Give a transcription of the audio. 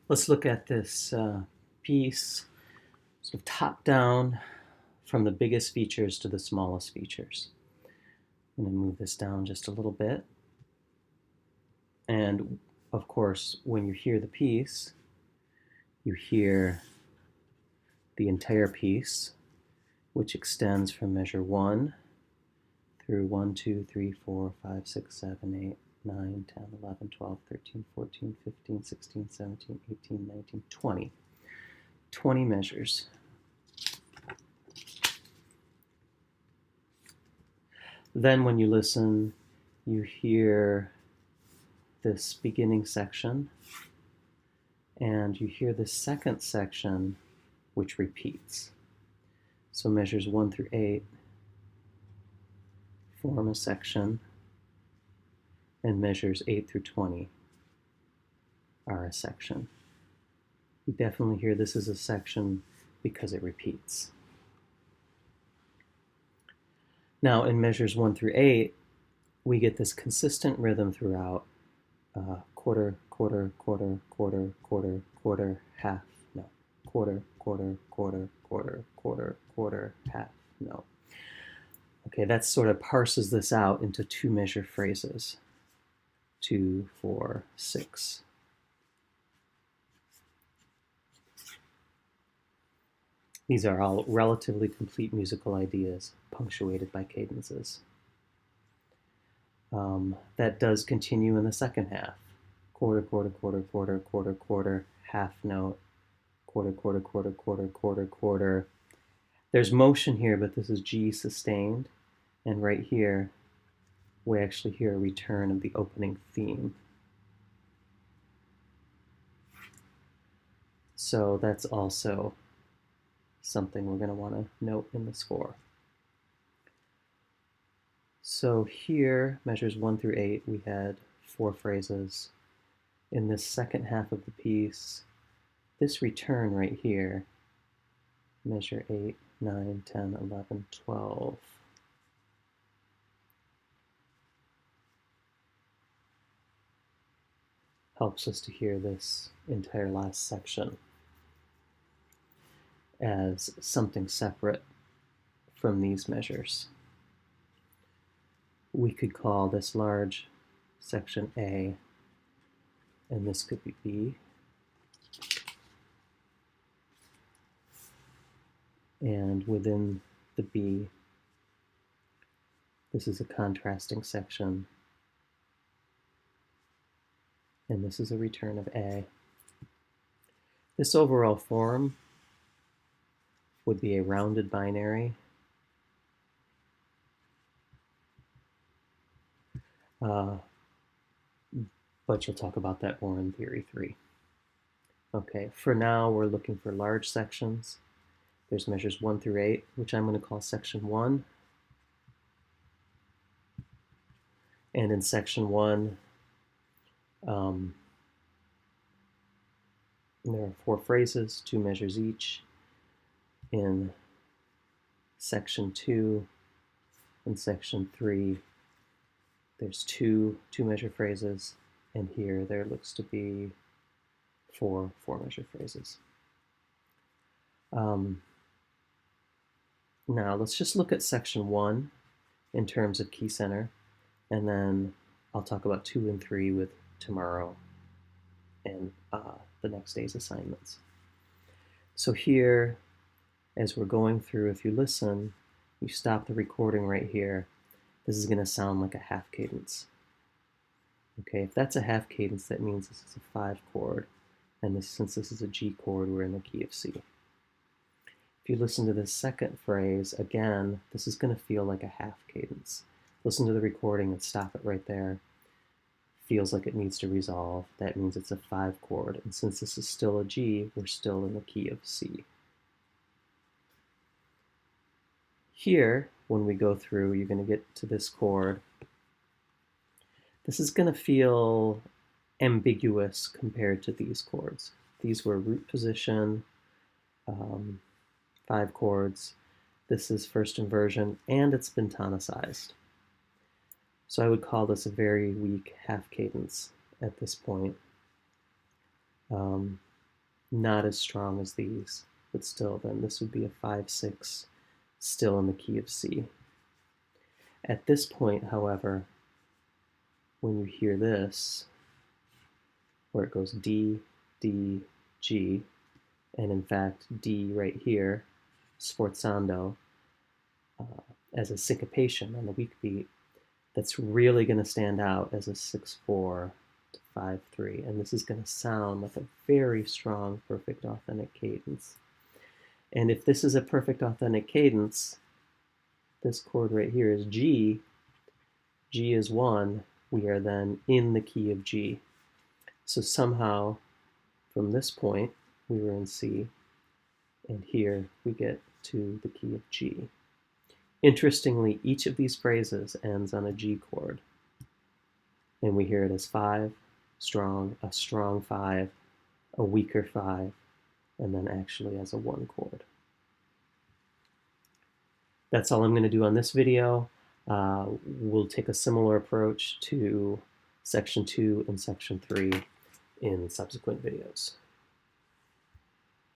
Let's look at this piece sort of top down from the biggest features to the smallest features. I'm going to move this down just a little bit. And of course, when you hear the piece, you hear the entire piece, which extends from measure 1 through 1, 2, 3, 4, 5, 6, 7, 8, 9, 10, 11, 12, 13, 14, 15, 16, 17, 18, 19, 20. 20 measures. Then when you listen, you hear this beginning section, and you hear the second section, which repeats. So measures 1 through 8 form a section, and measures 8 through 20 are a section. You definitely hear this is a section because it repeats. Now in measures 1 through 8, we get this consistent rhythm throughout. Quarter, quarter, quarter, quarter, quarter, quarter, half, no. Quarter, quarter, quarter, quarter, quarter, quarter, half, no. Okay, that sort of parses this out into 2-measure phrases. 2, 4, 6. These are all relatively complete musical ideas, punctuated by cadences. That does continue in the second half. Quarter, quarter, quarter, quarter, quarter, quarter, half note, quarter, quarter, quarter, quarter, quarter, quarter. There's motion here, but this is G sustained. And right here, we actually hear a return of the opening theme. So that's also something we're going to want to note in the score. So here, measures 1 through 8, we had 4 phrases. In this second half of the piece, this return right here, measure 8, 9, 10, 11, 12, helps us to hear this entire last section as something separate from these measures. We could call this large section A, and this could be B. And within the B, this is a contrasting section, and this is a return of A. This overall form would be a rounded binary. But you'll talk about that more in Theory 3. Okay, for now we're looking for large sections. There's measures 1 through 8, which I'm going to call section 1. And in section 1, there are 4 phrases, 2 measures each. In section 2 and section 3, there's 2 2-measure phrases, and here there looks to be 4 4-measure phrases. Now let's just look at section 1 in terms of key center, and then I'll talk about 2 and 3 with tomorrow and the next day's assignments. So here, as we're going through, if you listen, you stop the recording right here, this is going to sound like a half cadence. Okay, if that's a half cadence, that means this is a 5 chord, and since this is a G chord, we're in the key of C. If you listen to this second phrase, again, this is going to feel like a half cadence. Listen to the recording and stop it right there. Feels like it needs to resolve. That means it's a 5 chord, and since this is still a G, we're still in the key of C. Here, when we go through, you're going to get to this chord. This is going to feel ambiguous compared to these chords. These were root position, 5 chords. This is first inversion, and it's been tonicized. So I would call this a very weak half cadence at this point. not as strong as these, but still then this would be a 5-6 still in the key of C. At this point, however, when you hear this, where it goes D, D, G, and in fact D right here, sforzando, as a syncopation on the weak beat, that's really going to stand out as a 6-4 to 5-3, and this is going to sound like a very strong perfect authentic cadence. And if this is a perfect authentic cadence, this chord right here is G, G is 1, we are then in the key of G. So somehow, from this point, we were in C, and here we get to the key of G. Interestingly, each of these phrases ends on a G chord, and we hear it as 5, strong, a strong 5, a weaker 5, and then actually as a 1 chord. That's all I'm going to do on this video. We'll take a similar approach to section 2 and section 3 in subsequent videos.